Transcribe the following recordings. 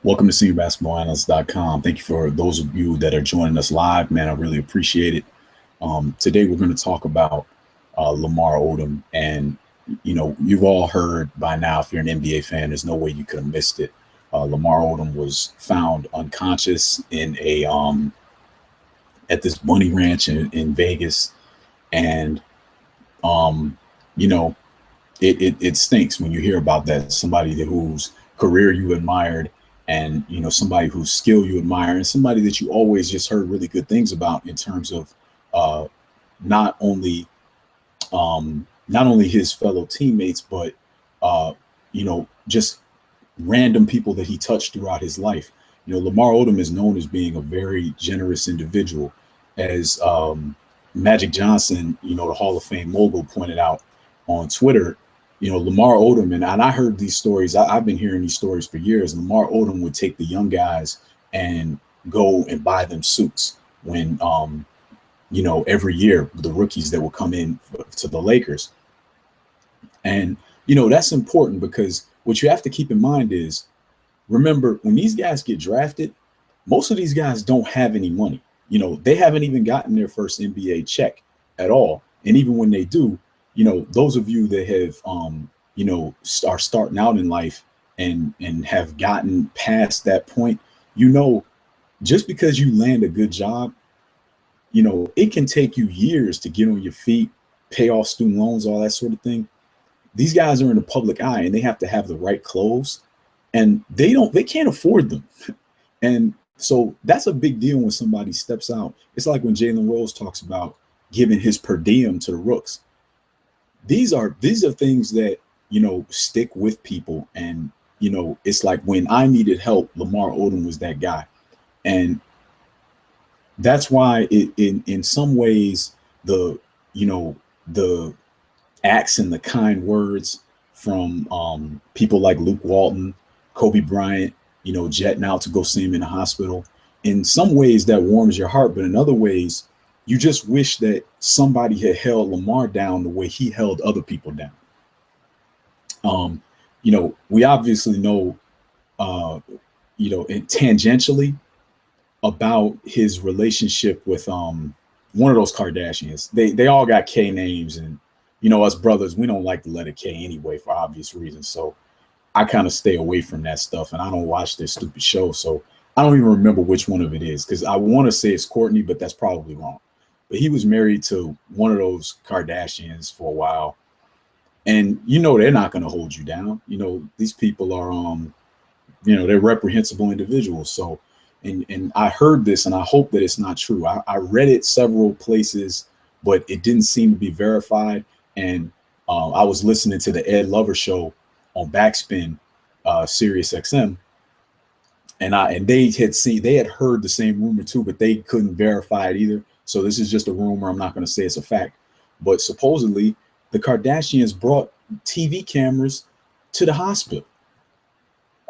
Welcome to SeniorBasketballAnalyst.com. Thank you for those of you that are joining us live, man. I really appreciate it. Today we're going to talk about Lamar Odom, and you've all heard by now. If you're an NBA fan, there's no way you could have missed it. Lamar Odom was found unconscious in a at this bunny ranch in Vegas, and you know it stinks when you hear about that. Somebody whose career you admired, and somebody whose skill you admire, and somebody that you always just heard really good things about in terms of not only his fellow teammates, but just random people that he touched throughout his life. Lamar Odom is known as being a very generous individual, as Magic Johnson, the Hall of Fame mogul, pointed out on Twitter. Lamar Odom, and I heard these stories. I've been hearing these stories for years. Lamar Odom would take the young guys and go and buy them suits when, every year, the rookies that would come in to the Lakers. And, that's important, because what you have to keep in mind is, remember, when these guys get drafted, most of these guys don't have any money. They haven't even gotten their first NBA check at all. And even when they do, those of you that have, are starting out in life and have gotten past that point, just because you land a good job, it can take you years to get on your feet, pay off student loans, all that sort of thing. These guys are in the public eye, and they have to have the right clothes, and they can't afford them. And so that's a big deal when somebody steps out. It's like when Jalen Rose talks about giving his per diem to the rooks. These are things that, stick with people. And, it's like when I needed help, Lamar Odom was that guy. And that's why in some ways, the acts and the kind words from people like Luke Walton, Kobe Bryant, jetting out to go see him in the hospital, in some ways that warms your heart. But in other ways, you just wish that somebody had held Lamar down the way he held other people down. We obviously know, tangentially about his relationship with one of those Kardashians. They all got K names, and us brothers, we don't like the letter K anyway for obvious reasons. So I kind of stay away from that stuff, and I don't watch this stupid show. So I don't even remember which one of it is, because I want to say it's Courtney, but that's probably wrong. But he was married to one of those Kardashians for a while. And, they're not going to hold you down. These people are, they're reprehensible individuals. So, and I heard this, and I hope that it's not true. I read it several places, but it didn't seem to be verified. And I was listening to the Ed Lover show on Backspin, Sirius XM. And they had heard the same rumor too, but they couldn't verify it either. So this is just a rumor. I'm not going to say it's a fact, but supposedly the Kardashians brought TV cameras to the hospital.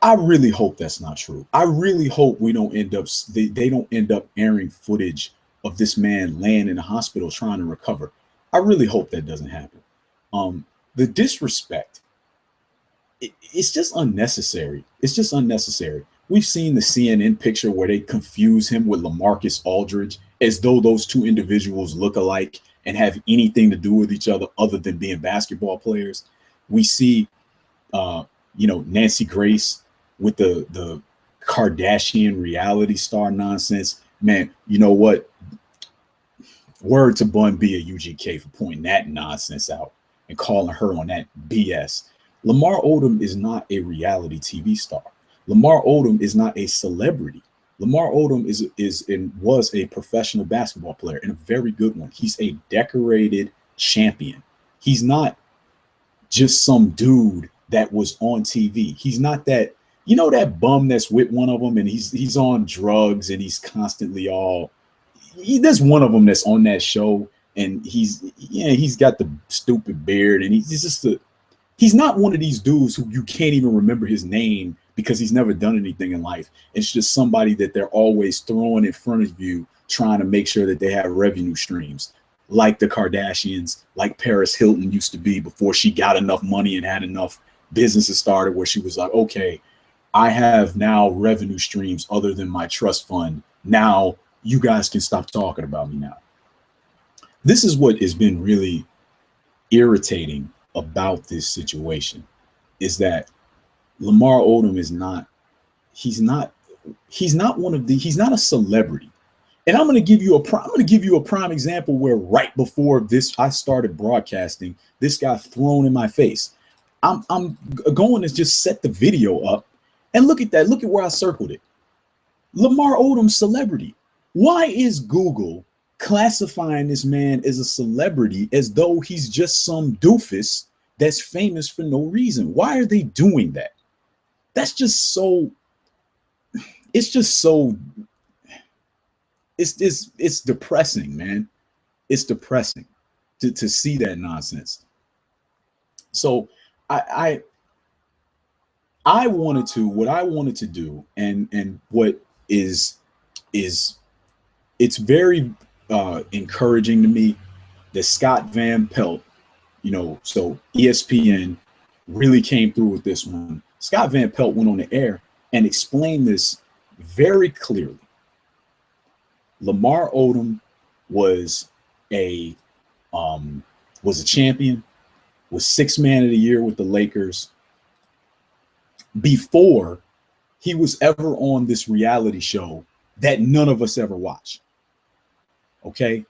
I really hope that's not true. I really hope we don't end up, they don't end up airing footage of this man laying in the hospital trying to recover. I really hope that doesn't happen. The disrespect, it's just unnecessary. It's just unnecessary. We've seen the CNN picture where they confuse him with LaMarcus Aldridge, as though those two individuals look alike and have anything to do with each other other than being basketball players. We see, Nancy Grace with the Kardashian reality star nonsense. Man, you know what? Word to Bun B at UGK for pointing that nonsense out and calling her on that BS. Lamar Odom is not a reality TV star. Lamar Odom is not a celebrity. Lamar Odom was a professional basketball player, and a very good one. He's a decorated champion. He's not just some dude that was on TV. He's not that, that bum that's with one of them, and he's on drugs, and he's constantly there's one of them that's on that show, and he's got the stupid beard, and he's not one of these dudes who you can't even remember his name because he's never done anything in life. It's just somebody that they're always throwing in front of you, trying to make sure that they have revenue streams, like the Kardashians, like Paris Hilton used to be before she got enough money and had enough businesses started where she was like, okay, I have now revenue streams other than my trust fund. Now you guys can stop talking about me now. This is what has been really irritating about this situation, is that Lamar Odom is not, he's not one of the, he's not a celebrity. And I'm going to give you a prime example where right before this, I started broadcasting, this got thrown in my face. I'm going to just set the video up and look at that. Look at where I circled it. Lamar Odom, celebrity. Why is Google classifying this man as a celebrity as though he's just some doofus that's famous for no reason? Why are they doing that? That's just so, it's just so, it's depressing, man. It's depressing to see that nonsense. So I wanted to, what I wanted to do, and what is it's very encouraging to me that Scott Van Pelt, you know, so ESPN really came through with this one. Scott Van Pelt went on the air and explained this very clearly. Lamar Odom was a champion, was sixth man of the year with the Lakers before he was ever on this reality show that none of us ever watched. Okay,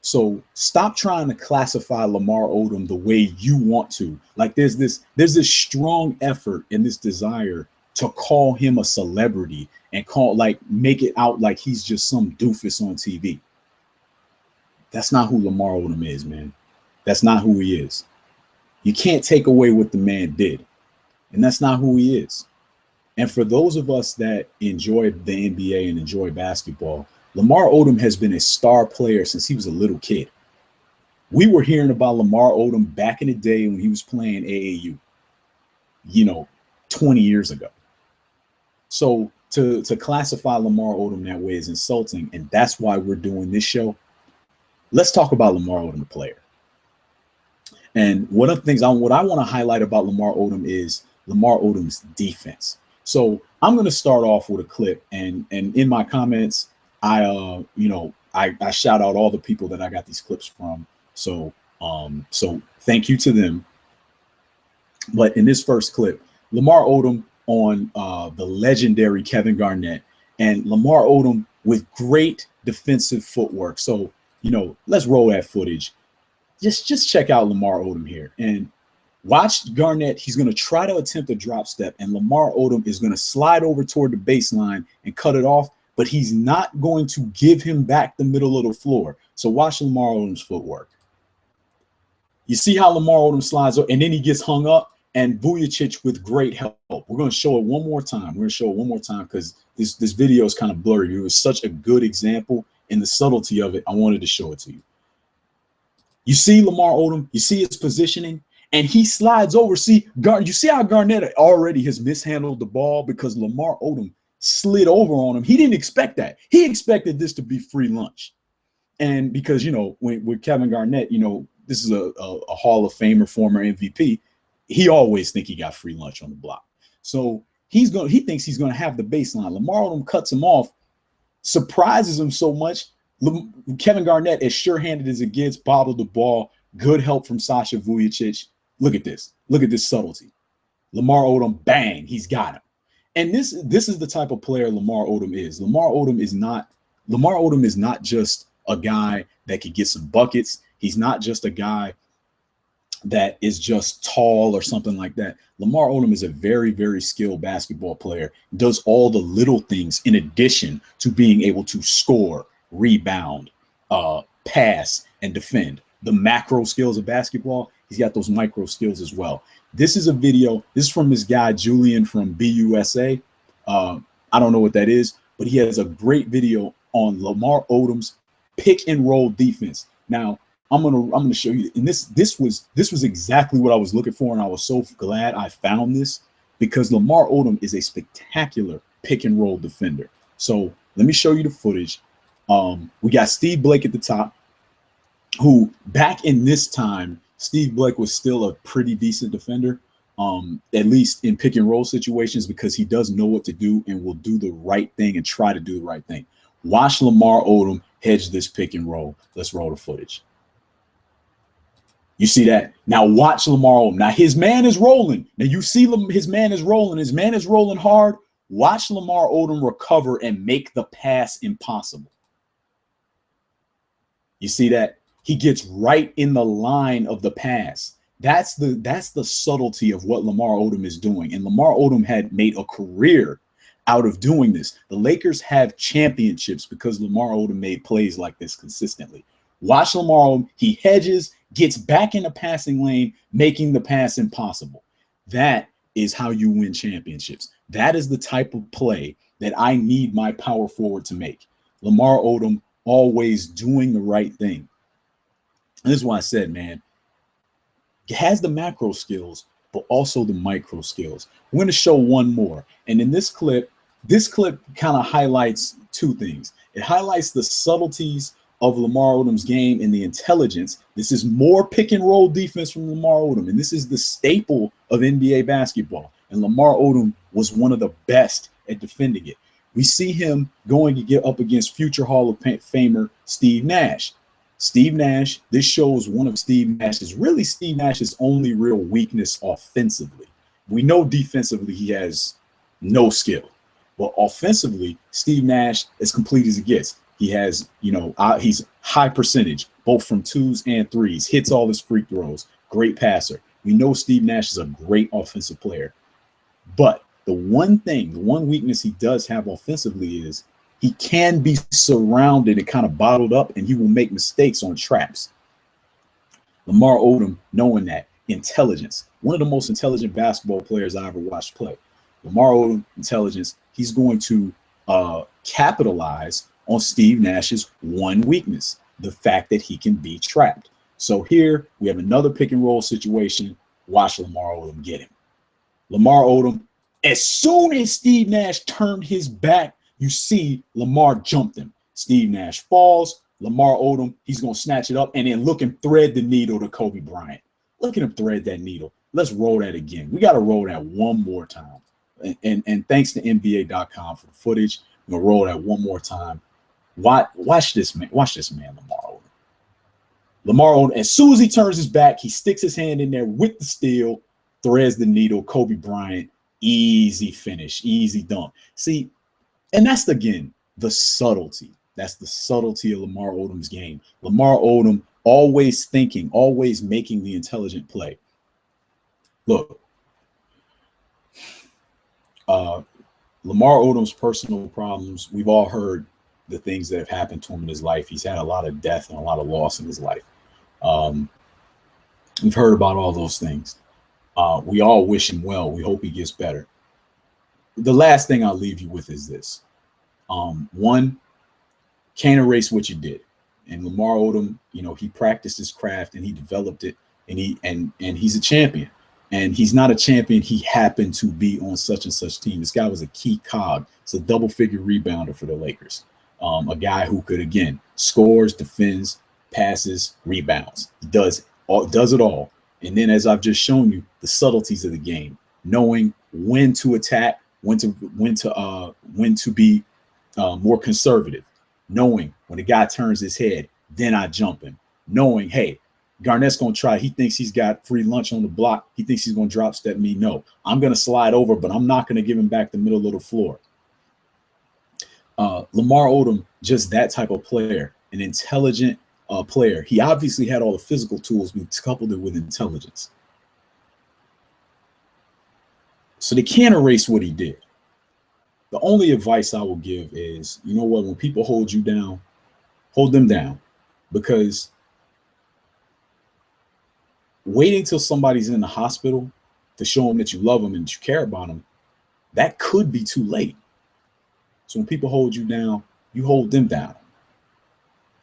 so stop trying to classify Lamar Odom the way you want to. Like there's this strong effort and this desire to call him a celebrity and make it out like he's just some doofus on TV. That's not who Lamar Odom is, man. That's not who he is. You can't take away what the man did, and that's not who he is. And for those of us that enjoy the NBA and enjoy basketball, Lamar Odom has been a star player since he was a little kid. We were hearing about Lamar Odom back in the day when he was playing AAU, you know, 20 years ago. So to classify Lamar Odom that way is insulting, and that's why we're doing this show. Let's talk about Lamar Odom, the player. And one of the things what I want to highlight about Lamar Odom is Lamar Odom's defense. So I'm going to start off with a clip, and in my comments, I shout out all the people that I got these clips from. So thank you to them. But in this first clip, Lamar Odom on the legendary Kevin Garnett, and Lamar Odom with great defensive footwork. So, you know, let's roll that footage. Just check out Lamar Odom here and watch Garnett. He's going to try to attempt a drop step, and Lamar Odom is going to slide over toward the baseline and cut it off, but he's not going to give him back the middle of the floor. So watch Lamar Odom's footwork. You see how Lamar Odom slides up, and then he gets hung up, and Vujacic with great help. We're going to show it one more time. We're going to show it one more time because this video is kind of blurry. It was such a good example, and the subtlety of it, I wanted to show it to you. You see Lamar Odom, you see his positioning, and he slides over. You see how Garnett already has mishandled the ball because Lamar Odom slid over on him. He didn't expect that. He expected this to be free lunch. And because, you know, with Kevin Garnett, you know, this is a Hall of Famer, former MVP. He always think he got free lunch on the block. So he thinks he's going to have the baseline. Lamar Odom cuts him off, surprises him so much. Kevin Garnett, as sure-handed as it gets, bobbled the ball. Good help from Sasha Vujacic. Look at this. Look at this subtlety. Lamar Odom, bang, he's got him. And this is the type of player Lamar Odom is. Lamar Odom is not just a guy that could get some buckets. He's not just a guy that is just tall or something like that. Lamar Odom is a very, very skilled basketball player, does all the little things in addition to being able to score, rebound, pass, and defend. The macro skills of basketball, he's got those micro skills as well. This is a video. This is from this guy, Julian from BUSA. I don't know what that is, but he has a great video on Lamar Odom's pick and roll defense. Now, I'm gonna show you, and this was exactly what I was looking for, and I was so glad I found this because Lamar Odom is a spectacular pick and roll defender. So let me show you the footage. We got Steve Blake at the top, who back in this time, Steve Blake was still a pretty decent defender, at least in pick and roll situations, because he does know what to do and will do the right thing and try to do the right thing. Watch Lamar Odom hedge this pick and roll. Let's roll the footage. You see that? Now watch Lamar Odom. Now his man is rolling. Now you see his man is rolling. His man is rolling hard. Watch Lamar Odom recover and make the pass impossible. You see that? He gets right in the line of the pass. That's the subtlety of what Lamar Odom is doing. And Lamar Odom had made a career out of doing this. The Lakers have championships because Lamar Odom made plays like this consistently. Watch Lamar Odom. He hedges, gets back in the passing lane, making the pass impossible. That is how you win championships. That is the type of play that I need my power forward to make. Lamar Odom always doing the right thing. And this is why I said, man, he has the macro skills, but also the micro skills. We're going to show one more. And in this clip kind of highlights two things. It highlights the subtleties of Lamar Odom's game and the intelligence. This is more pick and roll defense from Lamar Odom. And this is the staple of NBA basketball. And Lamar Odom was one of the best at defending it. We see him going to get up against future Hall of Famer Steve Nash. Steve Nash, this shows one of Steve Nash's only real weakness offensively. We know defensively he has no skill, but offensively, Steve Nash, as complete as it gets. He has, he's high percentage, both from twos and threes, hits all his free throws, great passer. We know Steve Nash is a great offensive player, but the one weakness he does have offensively is he can be surrounded and kind of bottled up, and he will make mistakes on traps. Lamar Odom, knowing that, intelligence, one of the most intelligent basketball players I ever watched play. Lamar Odom, intelligence, he's going to capitalize on Steve Nash's one weakness, the fact that he can be trapped. So here we have another pick and roll situation. Watch Lamar Odom get him. Lamar Odom, as soon as Steve Nash turned his back, you see Lamar jumped him. Steve Nash falls. Lamar Odom, he's going to snatch it up and then look him thread the needle to Kobe Bryant. Look at him thread that needle. Let's roll that again. We got to roll that one more time. And thanks to NBA.com for the footage. We're going to roll that one more time. Watch this man. Watch this man, Lamar Odom. Lamar Odom, as soon as he turns his back, he sticks his hand in there with the steal, threads the needle, Kobe Bryant, easy finish, easy dunk. See, and that's, again, the subtlety. That's the subtlety of Lamar Odom's game. Lamar Odom always thinking, always making the intelligent play. Look, Lamar Odom's personal problems, we've all heard the things that have happened to him in his life. He's had a lot of death and a lot of loss in his life. We've heard about all those things. We all wish him well. We hope he gets better. The last thing I'll leave you with is this. One, can't erase what you did. And Lamar Odom, he practiced his craft and he developed it, and he's a champion. And he's not a champion. He happened to be on such and such team. This guy was a key cog. It's a double-figure rebounder for the Lakers. A guy who could, again, scores, defends, passes, rebounds. He does it all. And then, as I've just shown you, the subtleties of the game, knowing when to attack, when to be more conservative, knowing when a guy turns his head, then I jump him, knowing, hey, Garnett's going to try. He thinks he's got free lunch on the block. He thinks he's going to drop step me. No, I'm going to slide over, but I'm not going to give him back the middle of the floor. Lamar Odom, just that type of player, an intelligent player. He obviously had all the physical tools, but coupled it with intelligence. So they can't erase what he did. The only advice I will give is, you know what, when people hold you down, hold them down, because waiting till somebody's in the hospital to show them that you love them and that you care about them, that could be too late. So when people hold you down, you hold them down.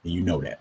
And you know that.